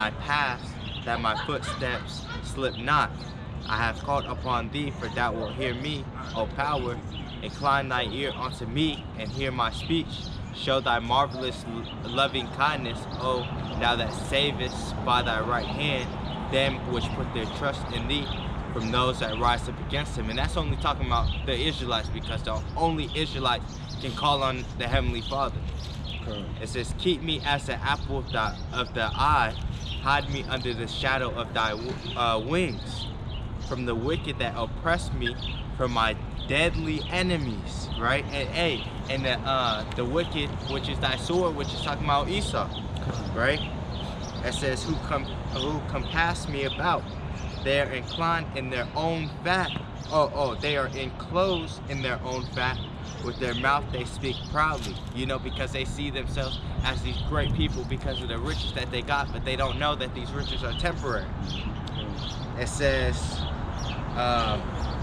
my paths, that my footsteps slip not. I have called upon thee, for thou wilt hear me, O power. Incline thy ear unto me, and hear my speech. Show thy marvelous loving kindness, O thou that savest by thy right hand them which put their trust in thee, from those that rise up against him. And that's only talking about the Israelites, because the only Israelites can call on the Heavenly Father. It says, keep me as the apple of the eye, hide me under the shadow of thy wings, from the wicked that oppress me, from my deadly enemies, right? And hey, and the wicked, which is thy sword, which is talking about Esau, right? It says, who compass me about, they are inclined in their own fat. They are enclosed in their own fat. With their mouth they speak proudly, you know, because they see themselves as these great people because of the riches that they got, but they don't know that these riches are temporary. It says,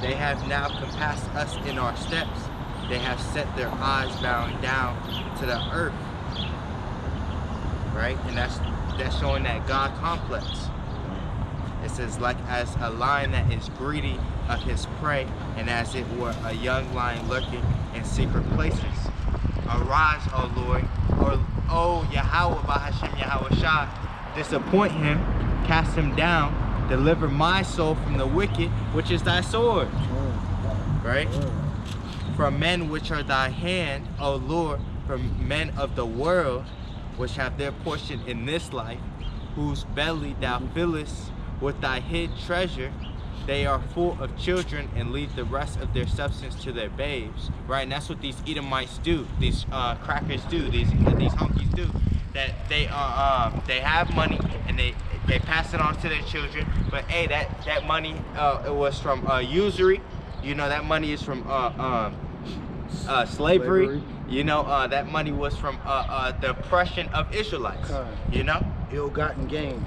they have now compassed us in our steps. They have set their eyes bowing down to the earth, right? And that's showing that God complex. It says, like as a lion that is greedy of his prey, and as it were a young lion lurking in secret places. Arise, O Lord, or O Yahawah, bahasham YAHAWASHI, disappoint him, cast him down, deliver my soul from the wicked, which is thy sword. Right? From men which are thy hand, O Lord, from men of the world, which have their portion in this life, whose belly thou fillest with thy hid treasure. They are full of children and leave the rest of their substance to their babes, right? And that's what these Edomites do, these crackers do, these honkies do. That they have money and they pass it on to their children. But hey, that money it was from usury. You know, that money is from slavery. You know, that money was from the oppression of Israelites. You know, ill-gotten gain.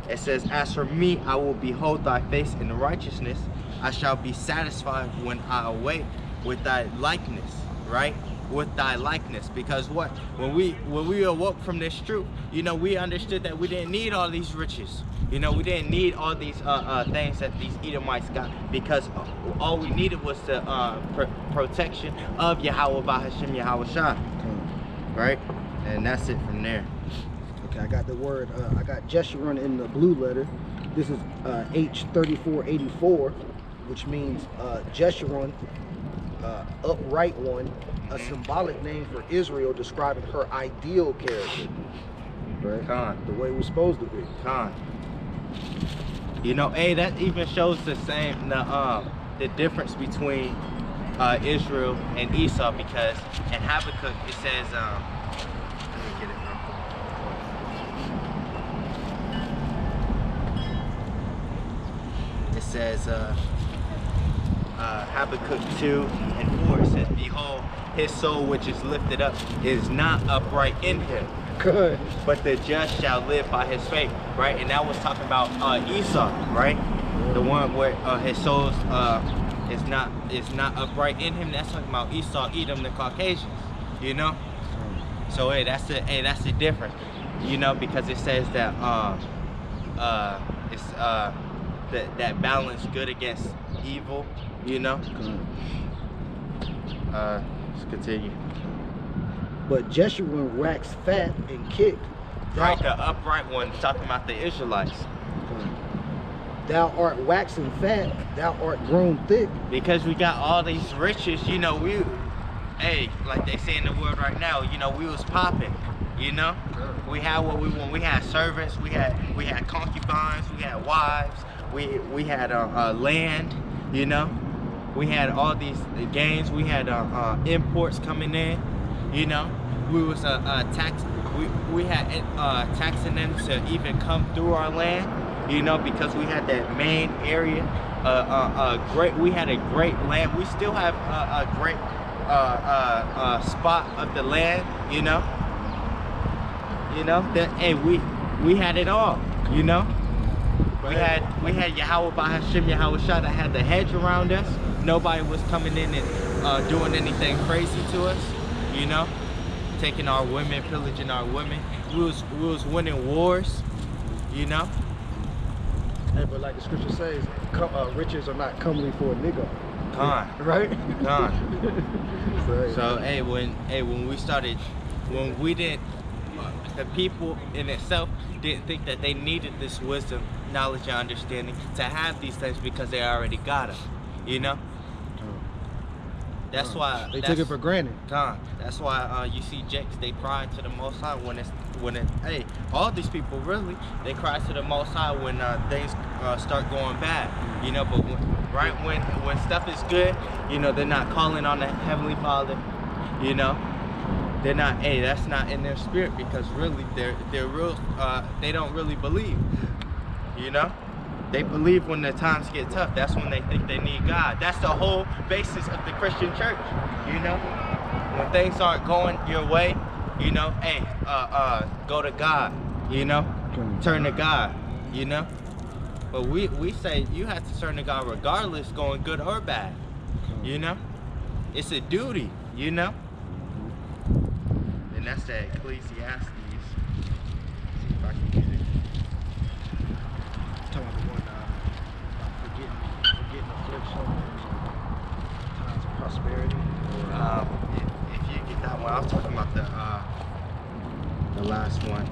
It says, as for me, I will behold thy face in righteousness. I shall be satisfied when I awake with thy likeness, right? With thy likeness. Because what? When we awoke from this truth, you know, we understood that we didn't need all these riches. You know, we didn't need all these things that these Edomites got, because all we needed was the protection of Yahawah, bahasham YAHAWASHI, right? And that's it from there. Okay, I got the word, I got Jeshurun in the blue letter. This is H3484, which means Jeshurun, upright one, a symbolic name for Israel describing her ideal character. Right? The way we're supposed to be. You know, hey, that even shows the same, the difference between Israel and Esau, because in Habakkuk it says, let me get it real quick. It says, Habakkuk 2 and 4, it says, behold, his soul which is lifted up is not upright in him. Good. But the just shall live by his faith, right? And that was talking about Esau, right? The one where his soul is not upright in him. That's talking about Esau, Edom, the Caucasians, you know. So hey, that's the difference, you know, because it says that it's that balance good against evil, you know. Let's continue. But Jeshurun waxed fat and kicked. Right, the upright one, talking about the Israelites. Thou art waxing fat, thou art grown thick. Because we got all these riches, you know, hey, like they say in the world right now, you know, we was popping, you know? We had what we want. We had servants, we had concubines, we had wives, we had land, you know? We had all these gains, we had imports coming in. You know, we was we had taxing them to even come through our land, you know, because we had that main area, we had a great land. We still have a great spot of the land, you know, that, hey, we had it all, you know. We had Yahawah, bahasham YAHAWASHI, that had the hedge around us. Nobody was coming in and doing anything crazy to us. You know, taking our women, pillaging our women. We was winning wars, you know? Hey, but like the scripture says, riches are not comely for a nigga. Con. Right? Con. So, hey, when we started, when we didn't, the people in itself didn't think that they needed this wisdom, knowledge, and understanding to have these things because they already got them, you know? That's why they took it for granted. That's why you see Jakes, they cry to the Most High hey, all these people really, they cry to the Most High when things start going bad, you know. But when stuff is good, you know, they're not calling on the Heavenly Father, you know. They're not. Hey, that's not in their spirit because really they're real. They don't really believe, you know. They believe when the times get tough. That's when they think they need God. That's the whole basis of the Christian church, you know. When things aren't going your way, you know, hey, go to God, you know. Turn to God, you know. But we say you have to turn to God regardless, going good or bad, you know. It's a duty, you know. And that's that Ecclesiastes. See if I can get it. Talking about the one forgetting affliction, times of prosperity. If you get that one, I was talking about the last one.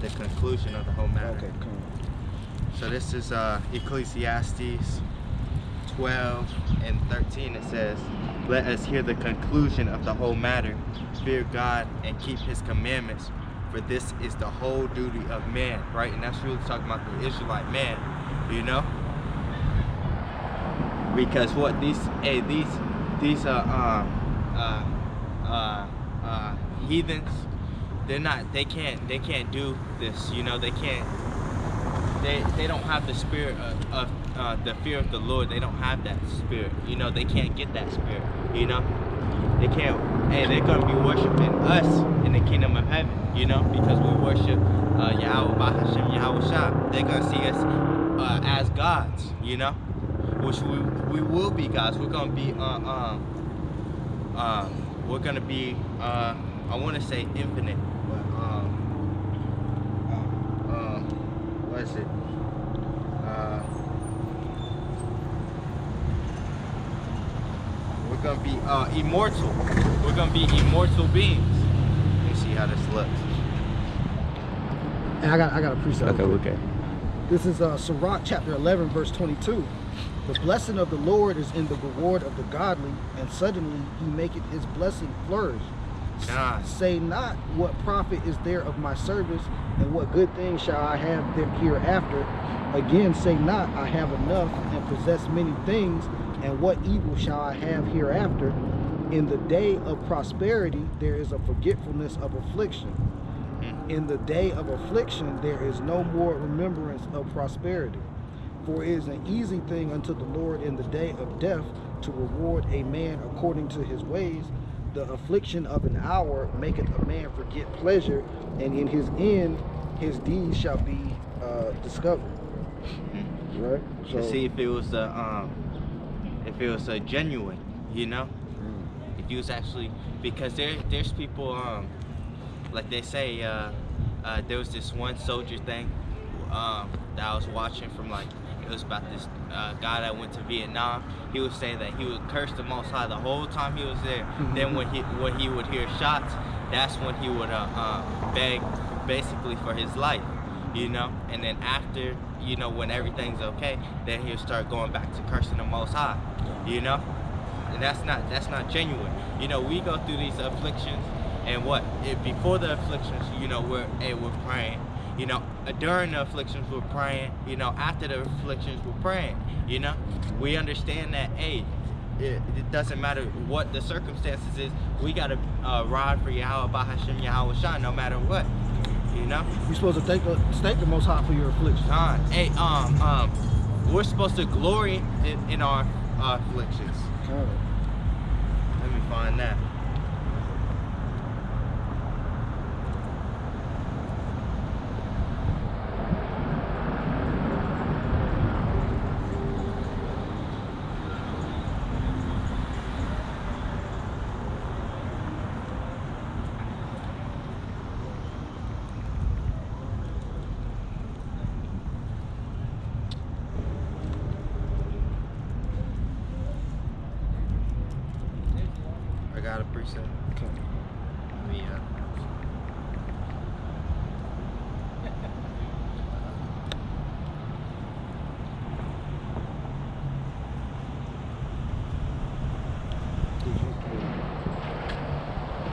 The conclusion of the whole matter. Okay, cool. So this is Ecclesiastes 12 and 13. It says, "Let us hear the conclusion of the whole matter. Fear God and keep His commandments, for this is the whole duty of man." Right, and that's really talking about the Israelite man, you know. Because what these heathens, they can't do this, you know. They don't have the spirit of the fear of the Lord. They don't have that spirit, you know. They can't get that spirit, you know. They can't. Hey, they're gonna be worshiping us in the kingdom of heaven, you know, because we worship YAHAWAH, bahasham, YAHAWASHI. They're gonna see us as gods, you know, which we will be gods. We're gonna be I want to say infinite, but what is it? We're gonna be immortal. We're gonna be immortal beings. Let me see how this looks. And I got a precept. Okay. This is Sirach chapter 11, verse 22. The blessing of the Lord is in the reward of the godly, and suddenly He maketh His blessing flourish. God. Say not, what profit is there of my service, and what good things shall I have there hereafter? Again, say not, I have enough and possess many things, and what evil shall I have hereafter? In the day of prosperity there is a forgetfulness of affliction. In the day of affliction there is no more remembrance of prosperity. For it is an easy thing unto the Lord in the day of death to reward a man according to his ways. The affliction of an hour maketh a man forget pleasure, and in his end his deeds shall be discovered. Right? So To see if it was genuine, you know. If you was actually, because there's people like they say there was this one soldier thing that I was watching from, like, it was about this guy that went to Vietnam. He was saying that he would curse the Most High the whole time he was there. Then when he would hear shots, that's when he would beg basically for his life, you know. And then after, you know, when everything's okay, then he'll start going back to cursing the Most High, you know. And that's not genuine. You know, we go through these afflictions, and before the afflictions, you know, we're praying. You know, during the afflictions we're praying. You know, after the afflictions we're praying. You know, we understand that, hey, it doesn't matter what the circumstances is. We gotta ride for Yahweh, bahasham, YAHAWASHI, no matter what. You know, you're supposed to thank the Most High for your affliction. Hey, we're supposed to glory in our afflictions. Let me find that. preset. Okay. Let me,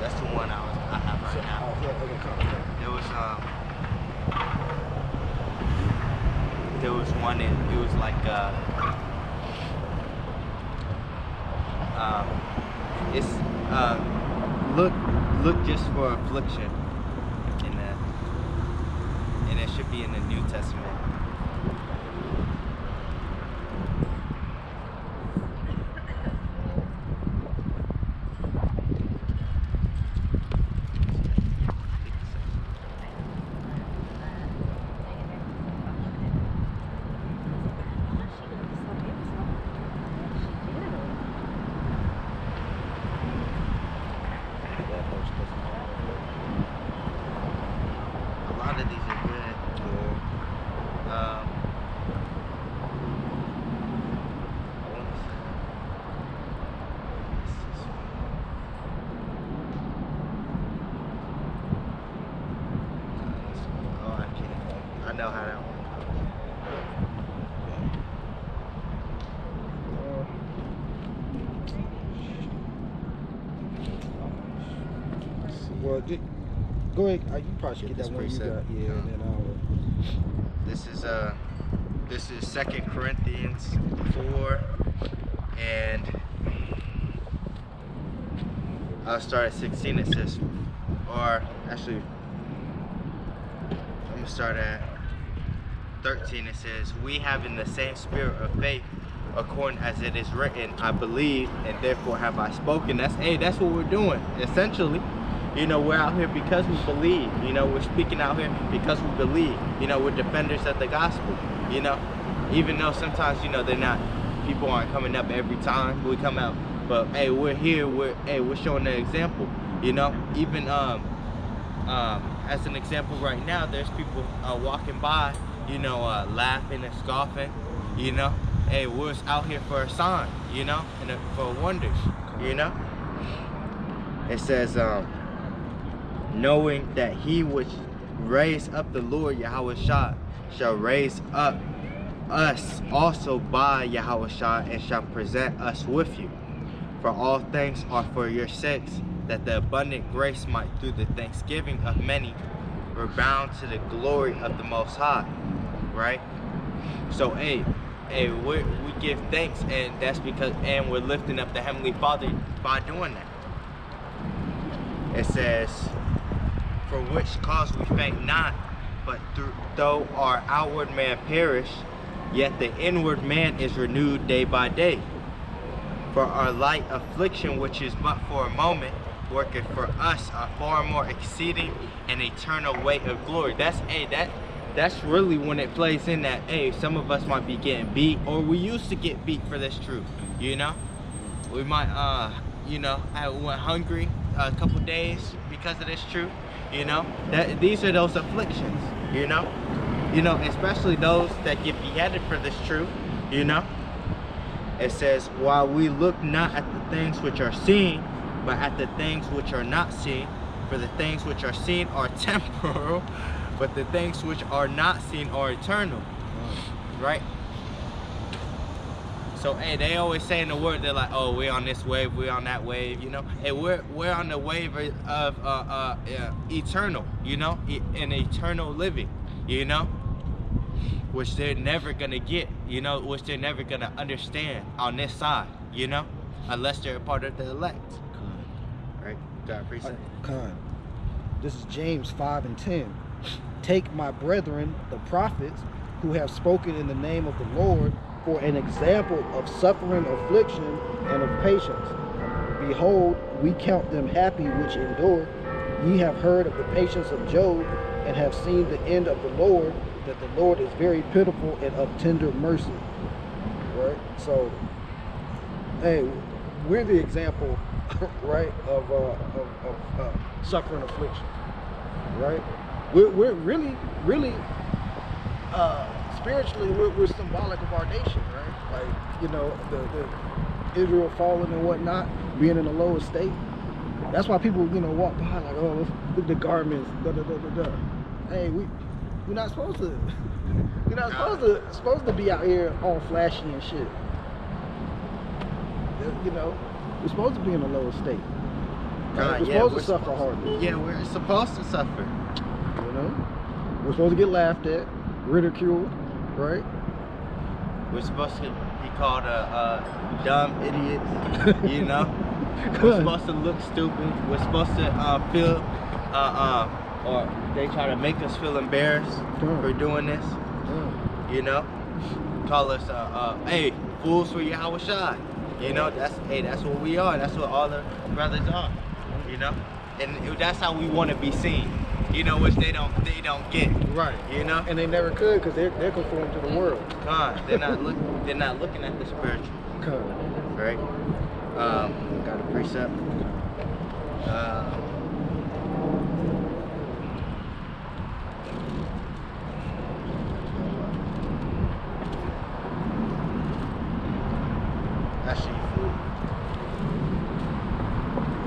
that's the one I have right now. There was one in, it was like it's look just for affliction in that, and it should be in the New Testament. I know how that one. Well, go ahead. You probably should get that one you got. Yeah, and then This is 2 Corinthians 4, and I'll start at 16. It says, or actually, I'm gonna start at 13. It says, we have in the same spirit of faith, according as it is written, I believe, and therefore have I spoken. That's what we're doing essentially. You know, we're out here because we believe. You know, we're speaking out here because we believe. You know, we're defenders of the gospel. You know, even though sometimes, you know, people aren't coming up every time we come out, but hey, we're here. We're showing the example. You know, even as an example right now, there's people walking by, you know, laughing and scoffing. You know, hey, we're out here for a sign. You know, and for wonders. You know, it says, knowing that he which raised up the Lord YAHAWASHI shall raise up us also by YAHAWASHI, and shall present us with you. For all things are for your sakes, that the abundant grace might through the thanksgiving of many rebound to the glory of the Most High. Right? So we give thanks, and that's because, and we're lifting up the Heavenly Father by doing that. It says, for which cause we faint not, but though our outward man perish, yet the inward man is renewed day by day. For our light affliction, which is but for a moment, worketh for us a far more exceeding and eternal weight of glory. That's really when it plays in that, some of us might be getting beat, or we used to get beat for this truth. You know, we might I went hungry a couple days because of this truth. You know, these are those afflictions. You know, especially those that get beheaded for this truth. You know, it says, while we look not at the things which are seen, but at the things which are not seen. For the things which are seen are temporal, but the things which are not seen are eternal. Right? So they always say in the word, they're like, oh, we're on this wave, we're on that wave, you know. Hey, we're on the wave of eternal, you know, an eternal living, you know, which they're never gonna get, you know, which they're never gonna understand on this side, you know, unless they're a part of the elect. Right? God appreciate it. This is James 5:10. Take my brethren, the prophets, who have spoken in the name of the Lord, for an example of suffering, affliction, and of patience. Behold, we count them happy which endure. Ye have heard of the patience of Job, and have seen the end of the Lord, that the Lord is very pitiful and of tender mercy. Right? So, we're the example, right, of suffering, affliction. Right? We're really spiritually, we're symbolic of our nation, right? Like, you know, the Israel falling and whatnot, being in a lower state, That's why people, you know, walk behind like, oh, look at the garments, da da da da da. Hey, we're not supposed to. We're not supposed to be out here all flashy and shit. You know, we're supposed to be in a lower state. Right? We're supposed to suffer hardly. Yeah, we're supposed to suffer. You know, we're supposed to get laughed at, ridiculed, right? We're supposed to be called dumb idiots. You know, we're supposed to look stupid. We're supposed to feel or they try to make us feel embarrassed for doing this. You know, call us hey, fools for YAHAWASHI. You know, that's what we are. That's what all the brothers are. You know, and that's how we want to be seen. You know, which they don't get. Right. You know, and they never could because they're conformed to the world. They're not looking at the spiritual. Right. Got a precept. Actually,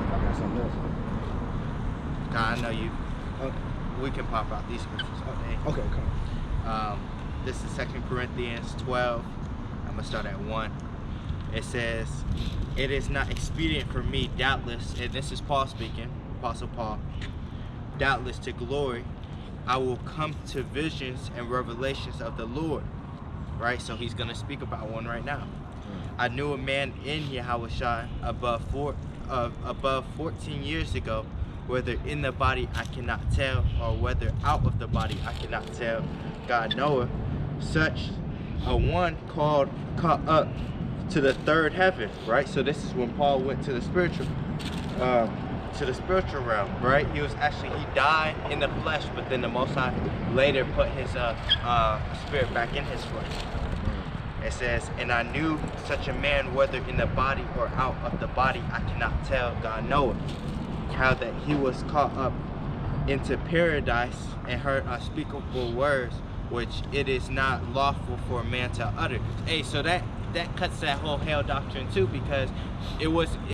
I got something else. I know you. Okay. We can pop out these scriptures all day. Okay, come. This is 2 Corinthians 12. I'm gonna start at 1. It says, "It is not expedient for me, doubtless," and this is Paul speaking, Apostle Paul, "doubtless to glory, I will come to visions and revelations of the Lord." Right, so he's gonna speak about one right now. "I knew a man in YAHAWASHI above 14 years ago, whether in the body I cannot tell, or whether out of the body I cannot tell. God knoweth. Such a one caught up to the third heaven." Right. So this is when Paul went to the spiritual realm. Right. He died in the flesh, but then the Most High later put his spirit back in his flesh. It says, "And I knew such a man, whether in the body or out of the body I cannot tell. God knoweth. How that he was caught up into paradise and heard unspeakable words, which it is not lawful for a man to utter." Hey, so that cuts that whole hell doctrine too, because it was